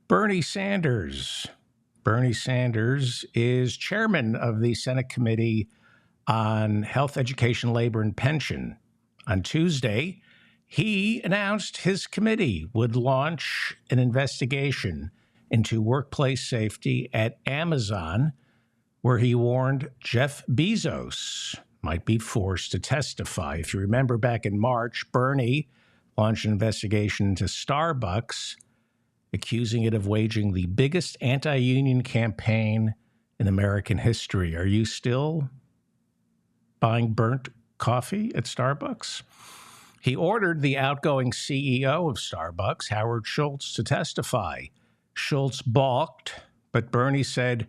Bernie Sanders. Bernie Sanders is chairman of the Senate Committee on Health, Education, Labor, and Pension. On Tuesday, he announced his committee would launch an investigation into workplace safety at Amazon, where he warned Jeff Bezos might be forced to testify. If you remember back in March, Bernie launched an investigation into Starbucks, accusing it of waging the biggest anti-union campaign in American history. Are you still buying burnt coffee at Starbucks? He ordered the outgoing CEO of Starbucks, Howard Schultz, to testify. Schultz balked, but Bernie said,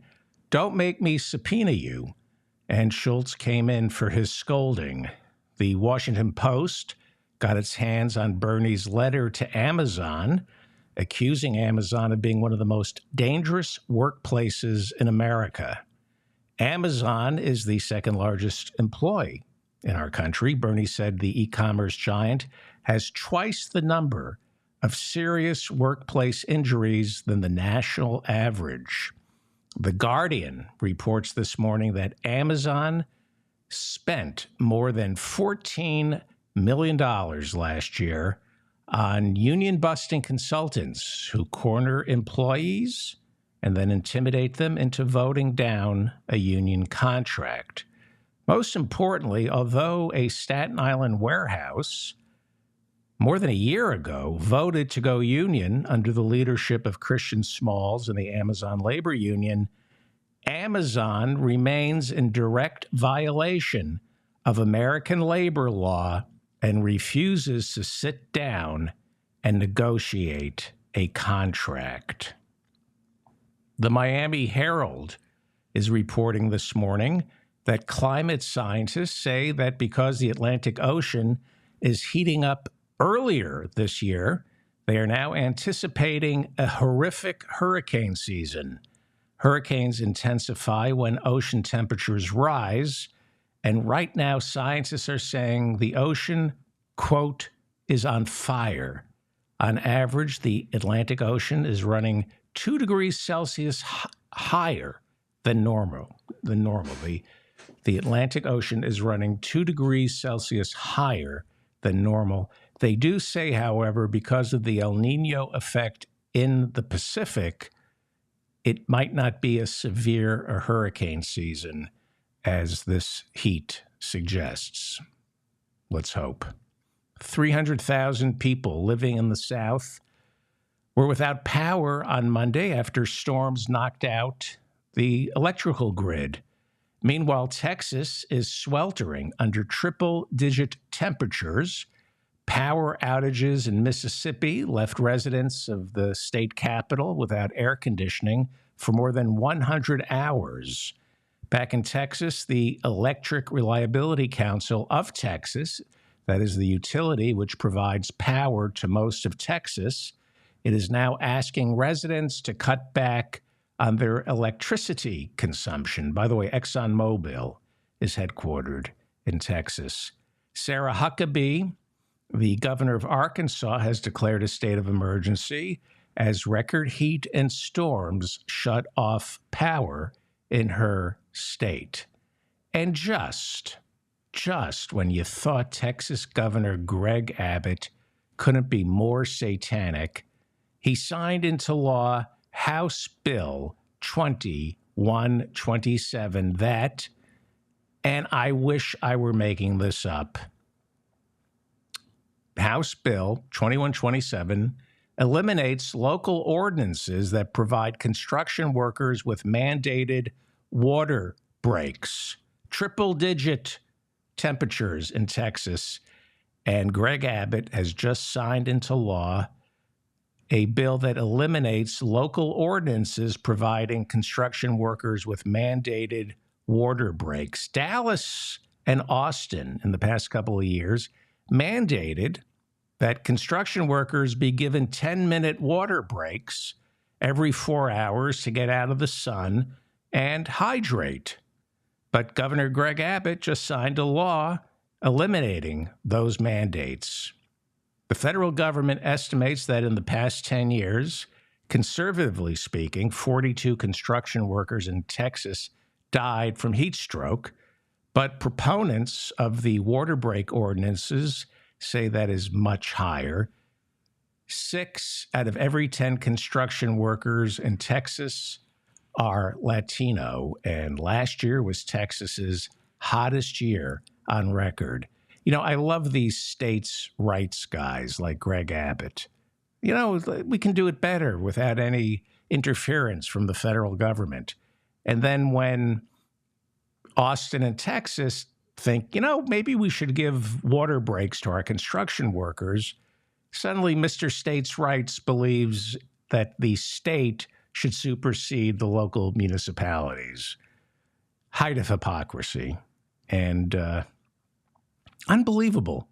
"Don't make me subpoena you." And Schultz came in for his scolding. The Washington Post got its hands on Bernie's letter to Amazon, accusing Amazon of being one of the most dangerous workplaces in America. Amazon is the second largest employer in our country. Bernie said the e-commerce giant has twice the number of serious workplace injuries than the national average. The Guardian reports this morning that Amazon spent more than $14 million last year on union-busting consultants who corner employees and then intimidate them into voting down a union contract. Most importantly, although a Staten Island warehouse more than a year ago voted to go union under the leadership of Christian Smalls and the Amazon Labor Union, Amazon remains in direct violation of American labor law and refuses to sit down and negotiate a contract. The Miami Herald is reporting this morning that climate scientists say that because the Atlantic Ocean is heating up earlier this year, they are now anticipating a horrific hurricane season. Hurricanes intensify when ocean temperatures rise, and right now scientists are saying the ocean, quote, is on fire. On average, the Atlantic Ocean is running 2 degrees Celsius higher than normal. The Atlantic Ocean is running 2 degrees Celsius higher than normal. They do say, however, because of the El Nino effect in the Pacific, it might not be as severe a hurricane season as this heat suggests. Let's hope. 300,000 people living in the South were without power on Monday after storms knocked out the electrical grid. Meanwhile, Texas is sweltering under triple-digit temperatures. Power outages in Mississippi left residents of the state capital without air conditioning for more than 100 hours. Back in Texas, the Electric Reliability Council of Texas, that is the utility which provides power to most of Texas, it is now asking residents to cut back on their electricity consumption. By the way, ExxonMobil is headquartered in Texas. Sarah Huckabee, the governor of Arkansas, has declared a state of emergency as record heat and storms shut off power in her state. And just when you thought Texas Governor Greg Abbott couldn't be more satanic, he signed into law House Bill 2127 that, and I wish I were making this up, House Bill 2127 eliminates local ordinances that provide construction workers with mandated water breaks, triple-digit temperatures in Texas, and Greg Abbott has just signed into law a bill that eliminates local ordinances providing construction workers with mandated water breaks. Dallas and Austin, in the past couple of years, mandated that construction workers be given 10-minute water breaks every 4 hours to get out of the sun and hydrate. But Governor Greg Abbott just signed a law eliminating those mandates. The federal government estimates that in the past 10 years, Conservatively speaking, 42 construction workers in Texas died from heat stroke, but proponents of the water break ordinances say that is much higher. 6 out of every 10 construction workers in Texas are Latino, and last year was Texas's hottest year on record. You know, I love these states' rights guys like Greg Abbott. You know, we can do it better without any interference from the federal government. And then when Austin and Texas think, you know, maybe we should give water breaks to our construction workers, suddenly Mr. States' Rights believes that the state should supersede the local municipalities. Height of hypocrisy. And unbelievable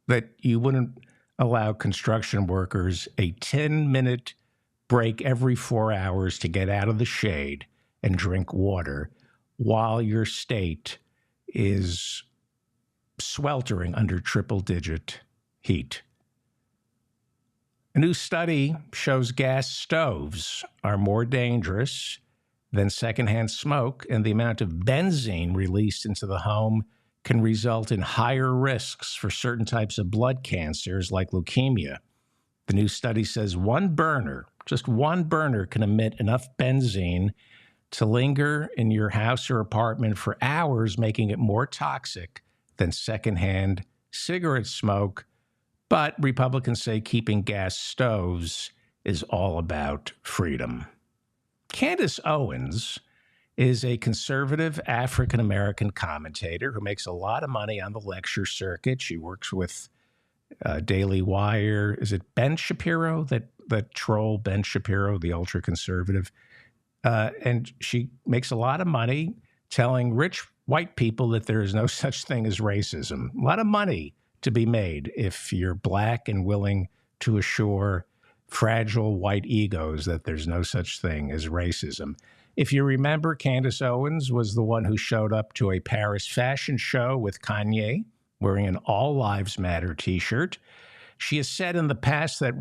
that you wouldn't allow construction workers a 10-minute break every 4 hours to get out of the shade and drink water while your state is sweltering under triple-digit heat. A new study shows gas stoves are more dangerous than secondhand smoke, and the amount of benzene released into the home can result in higher risks for certain types of blood cancers like leukemia. The new study says just one burner, can emit enough benzene to linger in your house or apartment for hours, making it more toxic than secondhand cigarette smoke. But Republicans say keeping gas stoves is all about freedom. Candace Owens is a conservative African-American commentator who makes a lot of money on the lecture circuit. She works with Daily Wire. Is it Ben Shapiro, that troll Ben Shapiro, the ultra-conservative? And she makes a lot of money telling rich white people that there is no such thing as racism. A lot of money to be made if you're black and willing to assure fragile white egos that there's no such thing as racism. If you remember, Candace Owens was the one who showed up to a Paris fashion show with Kanye wearing an All Lives Matter t-shirt. She has said in the past that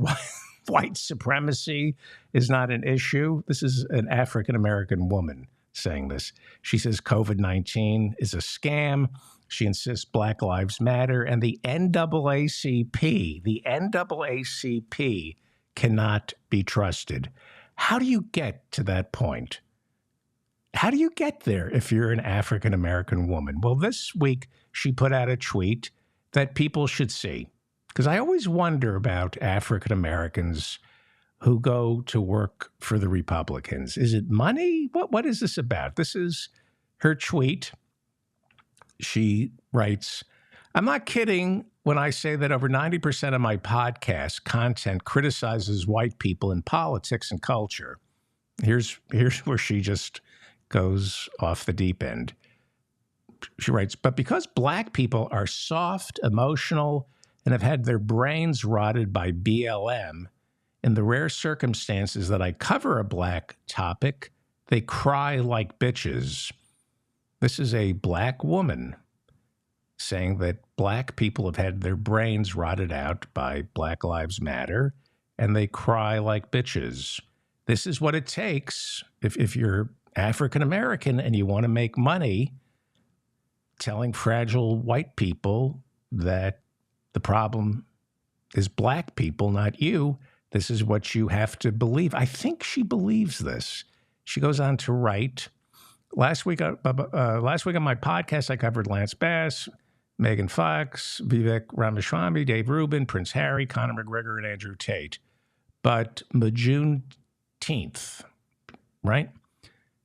white supremacy is not an issue. This is an African-American woman saying this. She says COVID-19 is a scam. She insists Black Lives Matter, and the NAACP cannot be trusted. How do you get to that point? How do you get there if you're an African-American woman? Well, this week she put out a tweet that people should see, because I always wonder about African-Americans who go to work for the Republicans. Is it money? What is this about? This is her tweet. She writes, "I'm not kidding when I say that over 90% of my podcast content criticizes white people in politics and culture." Here's where she just goes off the deep end. She writes, "But because black people are soft, emotional, and have had their brains rotted by BLM, in the rare circumstances that I cover a black topic, they cry like bitches." This is a black woman saying that black people have had their brains rotted out by Black Lives Matter, and they cry like bitches. This is what it takes if you're African American and you want to make money, telling fragile white people that the problem is black people, not you. This is what you have to believe. I think she believes this. She goes on to write, last week on my podcast, I covered Lance Bass, Megan Fox, Vivek Ramaswamy, Dave Rubin, Prince Harry, Conor McGregor, and Andrew Tate. But Juneteenth, right?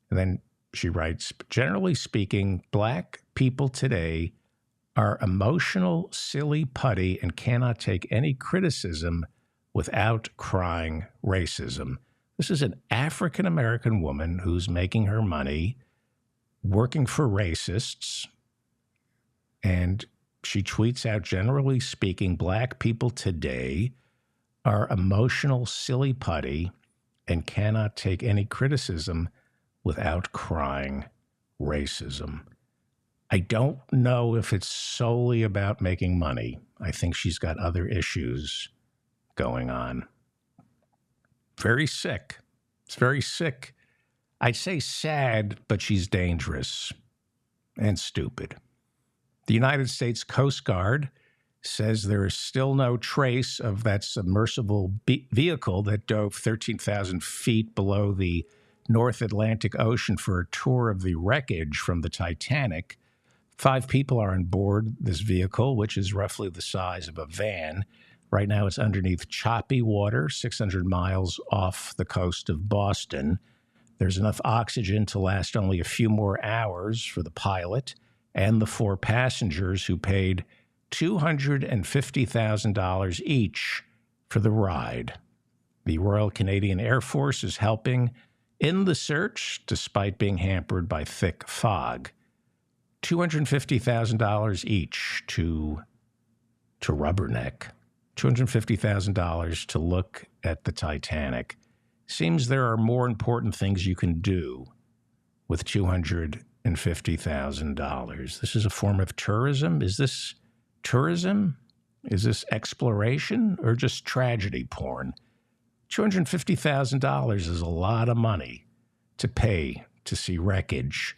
And then she writes, "Generally speaking, black people today are emotional, silly putty, and cannot take any criticism without crying racism." This is an African-American woman who's making her money working for racists. And she tweets out, "Generally speaking, black people today are emotional, silly putty and cannot take any criticism without crying racism." I don't know if it's solely about making money. I think she's got other issues going on. Very sick. It's very sick. I'd say sad, but she's dangerous and stupid. The United States Coast Guard says there is still no trace of that submersible vehicle that dove 13,000 feet below the North Atlantic Ocean for a tour of the wreckage from the Titanic. 5 people are on board this vehicle, which is roughly the size of a van. Right now, it's underneath choppy water, 600 miles off the coast of Boston. There's enough oxygen to last only a few more hours for the pilot and the 4 passengers who paid $250,000 each for the ride. The Royal Canadian Air Force is helping in the search, despite being hampered by thick fog. $250,000 each to rubberneck. $250,000 to look at the Titanic. Seems there are more important things you can do with $250,000. This is a form of tourism. Is this tourism? Is this exploration or just tragedy porn? $250,000 is a lot of money to pay to see wreckage.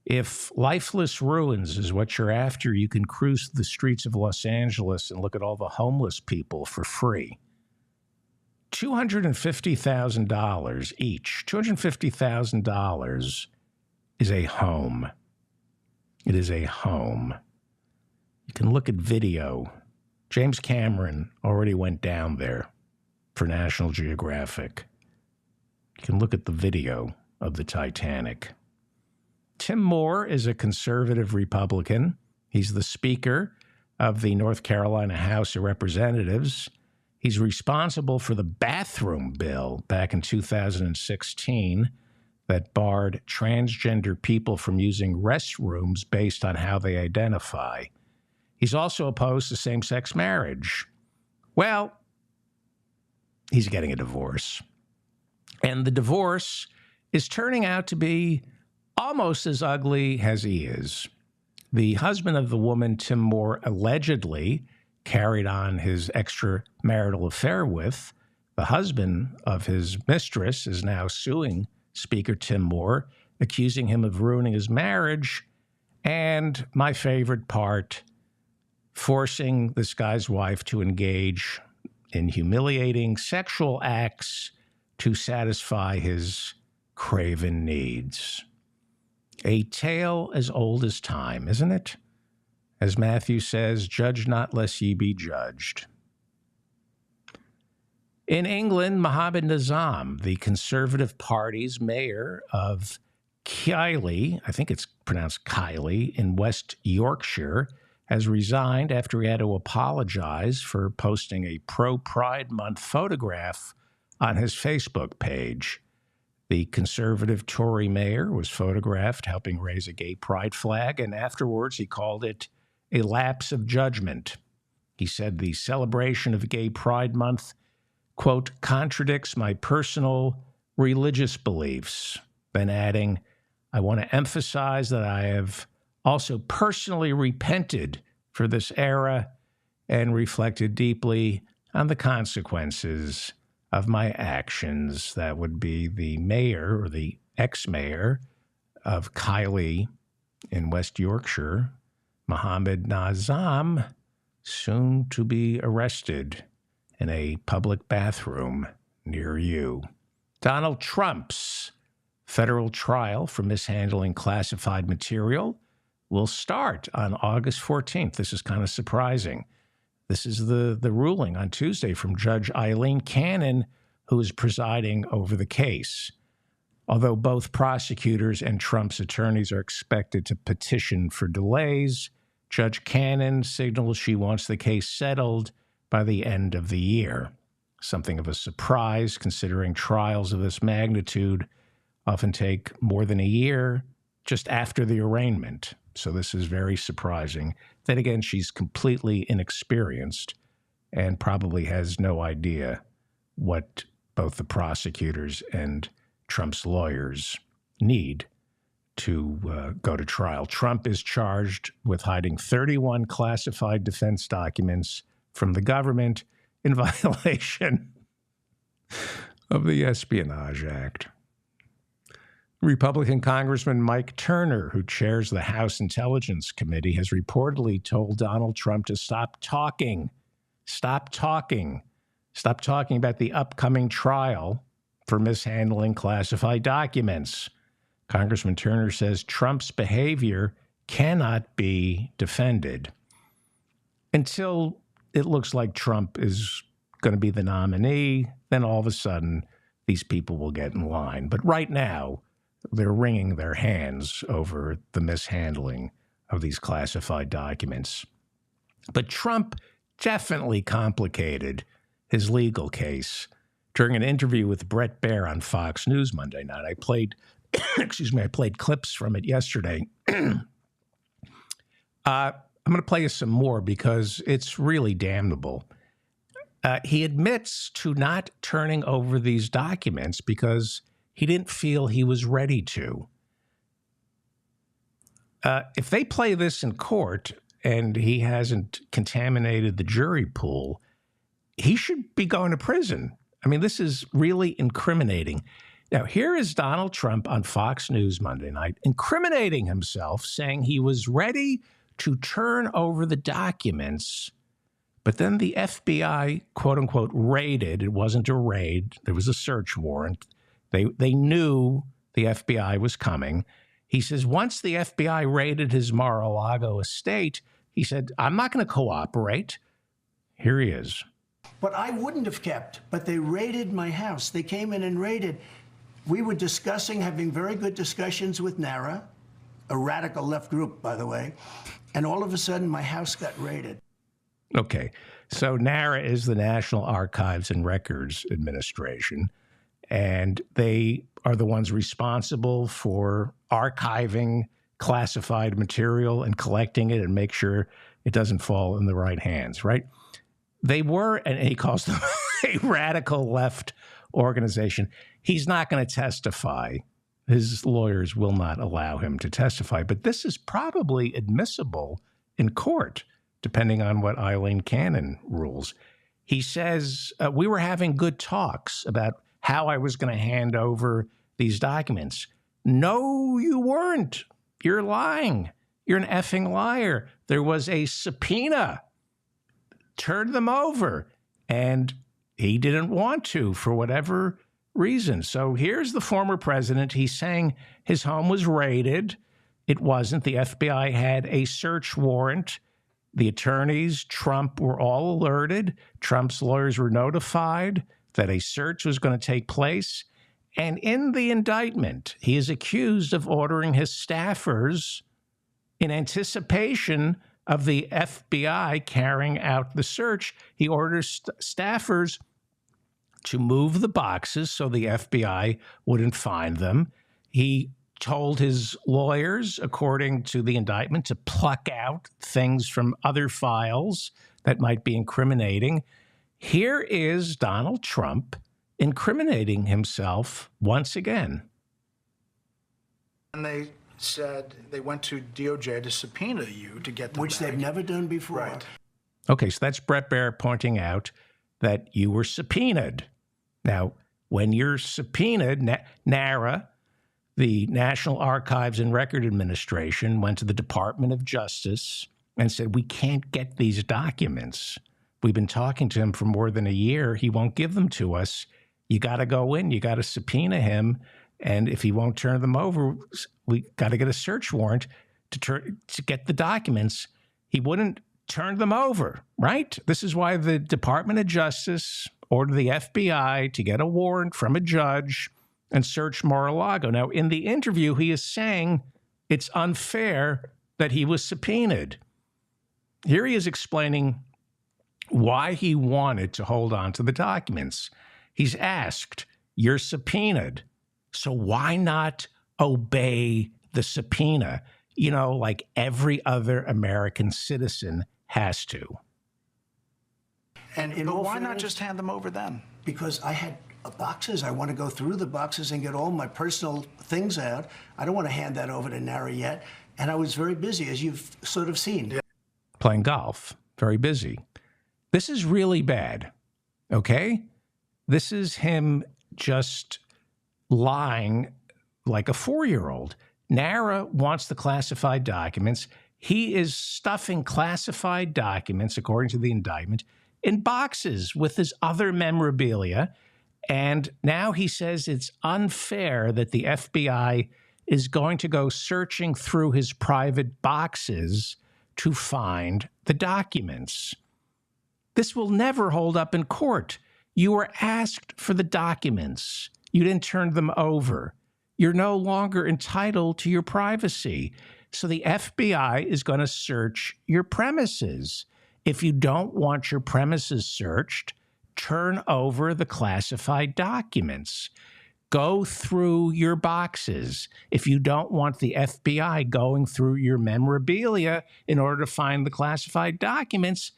If lifeless ruins is what you're after, you can cruise the streets of Los Angeles and look at all the homeless people for free. $250,000 each. $250,000 is a home. It is a home. You can look at video. James Cameron already went down there for National Geographic. You can look at the video of the Titanic. Tim Moore is a conservative Republican. He's the Speaker of the North Carolina House of Representatives. He's responsible for the bathroom bill back in 2016 that barred transgender people from using restrooms based on how they identify. He's also opposed to same-sex marriage. Well, he's getting a divorce. And the divorce is turning out to be almost as ugly as he is. The husband of the woman Tim Moore allegedly carried on his extramarital affair with, the husband of his mistress, is now suing Speaker Tim Moore, accusing him of ruining his marriage, and my favorite part, forcing this guy's wife to engage in humiliating sexual acts to satisfy his craven needs. A tale as old as time, isn't it? As Matthew says, judge not lest ye be judged. In England, Mohammed Nizam, the Conservative Party's mayor of Kiley, I think it's pronounced Kiley, in West Yorkshire, has resigned after he had to apologize for posting a pro-Pride Month photograph on his Facebook page. The conservative Tory mayor was photographed helping raise a gay pride flag, and afterwards he called it a lapse of judgment. He said the celebration of Gay Pride Month, quote, contradicts my personal religious beliefs, then adding, I want to emphasize that I have also personally repented for this era and reflected deeply on the consequences of my actions. That would be the mayor or the ex-mayor of Kiley in West Yorkshire, Mohammed Nizam, soon to be arrested in a public bathroom near you. Donald Trump's federal trial for mishandling classified material will start on August 14th. This is kind of surprising. This is the ruling on Tuesday from Judge Eileen Cannon, who is presiding over the case. Although both prosecutors and Trump's attorneys are expected to petition for delays, Judge Cannon signaled she wants the case settled by the end of the year. Something of a surprise, considering trials of this magnitude often take more than a year just after the arraignment. So this is very surprising. Then again, she's completely inexperienced and probably has no idea what both the prosecutors and Trump's lawyers need to go to trial. Trump is charged with hiding 31 classified defense documents from the government in violation of the Espionage Act. Republican Congressman Mike Turner, who chairs the House Intelligence Committee, has reportedly told Donald Trump to stop talking about the upcoming trial for mishandling classified documents. Congressman Turner says Trump's behavior cannot be defended until it looks like Trump is going to be the nominee. Then all of a sudden, these people will get in line. But right now, they're wringing their hands over the mishandling of these classified documents. But Trump definitely complicated his legal case. During an interview with Bret Baier on Fox News Monday night, I played, I played clips from it yesterday. I'm going to play you some more because it's really damnable. He admits to not turning over these documents because he didn't feel he was ready to. If they play this in court and he hasn't contaminated the jury pool, he should be going to prison. I mean, this is really incriminating. Now, here is Donald Trump on Fox News Monday night incriminating himself, saying he was ready to turn over the documents, but then the FBI, quote unquote, raided. It wasn't a raid. There was a search warrant. They knew the FBI was coming. He says once the FBI raided his Mar-a-Lago estate, he said, I'm not going to cooperate. Here he is. But I wouldn't have kept, but they raided my house. They came in and raided. We were discussing, having very good discussions with NARA, a radical left group, by the way, and all of a sudden my house got raided. Okay, so NARA is the National Archives and Records Administration, and they are the ones responsible for archiving classified material and collecting it and make sure it doesn't fall in the right hands, right? They were, and he calls them a radical left organization. He's not going to testify. His lawyers will not allow him to testify, but this is probably admissible in court, depending on what Eileen Cannon rules. He says, we were having good talks about how I was going to hand over these documents. No, you weren't. You're lying. You're an effing liar. There was a subpoena. Turn them over. And he didn't want to for whatever reason. So here's the former president. He's saying his home was raided. It wasn't. The FBI had a search warrant. The attorneys, Trump, were all alerted. Trump's lawyers were notified that a search was going to take place. And in the indictment, he is accused of ordering his staffers in anticipation of the FBI carrying out the search. He orders staffers to move the boxes so the FBI wouldn't find them. He told his lawyers, according to the indictment, to pluck out things from other files that might be incriminating. Here is Donald Trump incriminating himself once again. And they said they went to DOJ to subpoena you to get them Which back. they've never done before. Right. Okay, so that's Bret Baier pointing out that you were subpoenaed. Now, when you're subpoenaed, NARA, the National Archives and Record Administration, went to the Department of Justice and said, we can't get these documents. We've been talking to him for more than a year. He won't give them to us. You got to go in. You got to subpoena him. And if he won't turn them over, we got to get a search warrant to get the documents. He wouldn't turn them over, right? This is why the Department of Justice ordered the FBI to get a warrant from a judge and search Mar-a-Lago. Now, in the interview, he is saying it's unfair that he was subpoenaed. Here he is explaining why he wanted to hold on to the documents. He's asked, you're subpoenaed, so why not obey the subpoena? You know, like every other American citizen has to. And in But all why not fairness, just hand them over then? because I had boxes. I want to go through the boxes and get all my personal things out. I don't want to hand that over to NARA yet. And I was very busy, as you've sort of seen. Playing golf, very busy. This is really bad, okay? This is him just lying like a 4-year-old. NARA wants the classified documents. He is stuffing classified documents, according to the indictment, in boxes with his other memorabilia. And now he says it's unfair that the FBI is going to go searching through his private boxes to find the documents. This will never hold up in court. You were asked for the documents. You didn't turn them over. You're no longer entitled to your privacy. So the FBI is going to search your premises. If you don't want your premises searched, turn over the classified documents. Go through your boxes. If you don't want the FBI going through your memorabilia in order to find the classified documents,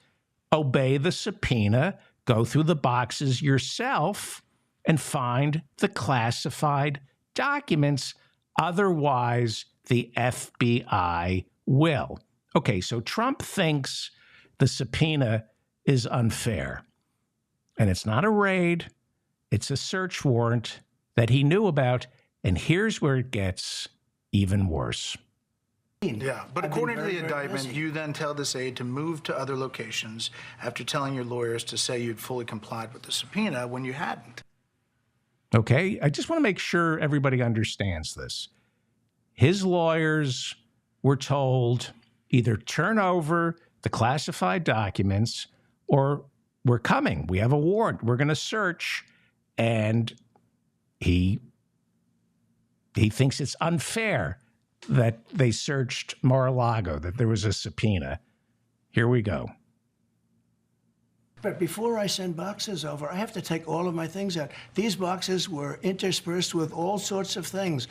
obey the subpoena, go through the boxes yourself, and find the classified documents. Otherwise, the FBI will. Okay, so Trump thinks the subpoena is unfair. And it's not a raid, it's a search warrant that he knew about. And here's where it gets even worse. Yeah, but I've been according to very, the very indictment, busy. you then tell this aide to move to other locations after telling your lawyers to say you'd fully complied with the subpoena when you hadn't. Okay, I just want to make sure everybody understands this. His lawyers were told either turn over the classified documents or we're coming. We have a warrant. We're going to search. And he thinks it's unfair that they searched Mar-a-Lago, that there was a subpoena. Here we go. But before I send boxes over, I have to take all of my things out. These boxes were interspersed with all sorts of things,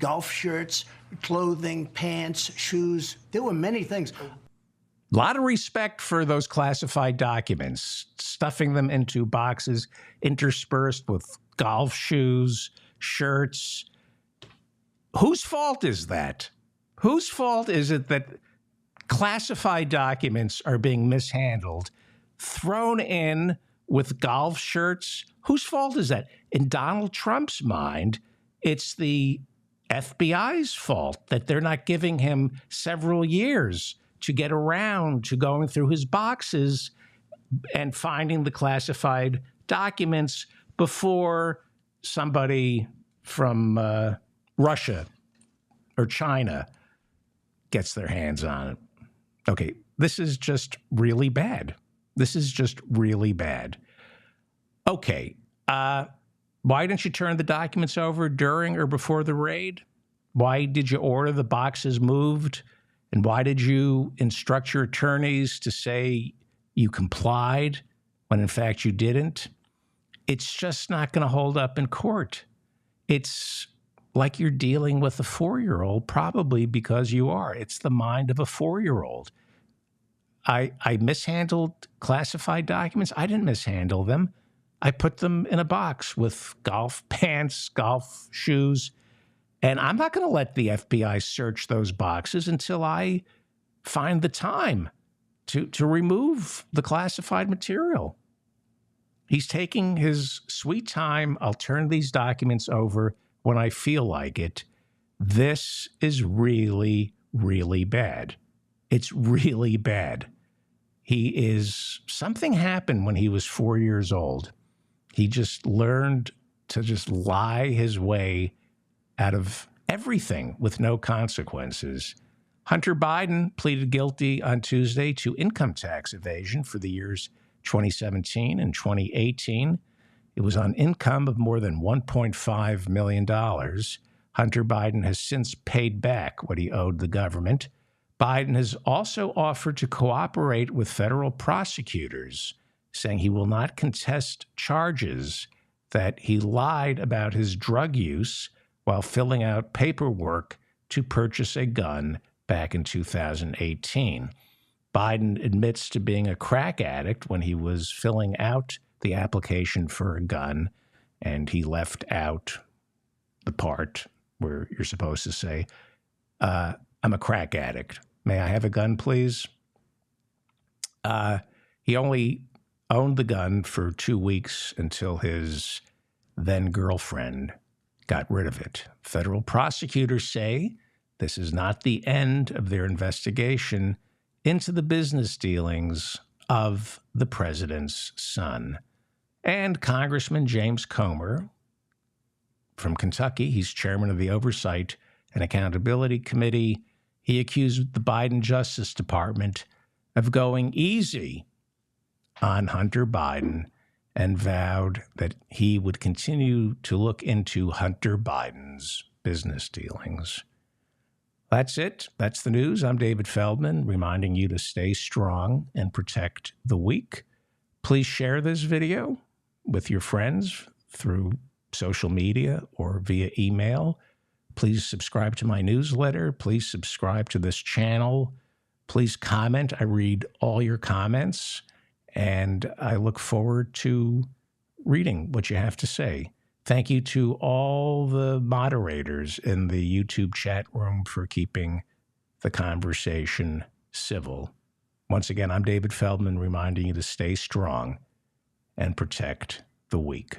golf shirts, clothing, pants, shoes. There were many things. A lot of respect for those classified documents, stuffing them into boxes interspersed with golf shoes, shirts. Whose fault is that? Whose fault is it that classified documents are being mishandled, thrown in with golf shirts? Whose fault is that? In Donald Trump's mind, it's the FBI's fault that they're not giving him several years to get around to going through his boxes and finding the classified documents before somebody from Russia or China gets their hands on it. Okay, this is just really bad. This is just really bad. Okay, why didn't you turn the documents over during or before the raid? Why did you order the boxes moved? And why did you instruct your attorneys to say you complied when in fact you didn't? It's just not going to hold up in court. It's like you're dealing with a 4-year-old, probably because you are. It's the mind of a 4-year-old. I mishandled classified documents. I didn't mishandle them. I put them in a box with golf pants, golf shoes, and I'm not going to let the FBI search those boxes until I find the time to remove the classified material. He's taking his sweet time. I'll turn these documents over when I feel like it. This is really, really bad. It's really bad. Something happened when he was 4 years old. He just learned to just lie his way out of everything with no consequences. Hunter Biden pleaded guilty on Tuesday to income tax evasion for the years 2017 and 2018. It was on income of more than $1.5 million. Hunter Biden has since paid back what he owed the government. Biden has also offered to cooperate with federal prosecutors, saying he will not contest charges that he lied about his drug use while filling out paperwork to purchase a gun back in 2018. Biden admits to being a crack addict when he was filling out the application for a gun, and he left out the part where you're supposed to say, I'm a crack addict. May I have a gun, please? He only owned the gun for 2 weeks until his then girlfriend got rid of it. Federal prosecutors say this is not the end of their investigation into the business dealings of the president's son. And Congressman James Comer from Kentucky, he's chairman of the Oversight and Accountability Committee. He accused the Biden Justice Department of going easy on Hunter Biden and vowed that he would continue to look into Hunter Biden's business dealings. That's it. That's the news. I'm David Feldman, reminding you to stay strong and protect the weak. Please share this video with your friends through social media or via email. Please subscribe to my newsletter. Please subscribe to this channel. Please comment. I read all your comments, and I look forward to reading what you have to say. Thank you to all the moderators in the YouTube chat room for keeping the conversation civil. Once again, I'm David Feldman, reminding you to stay strong and protect the weak.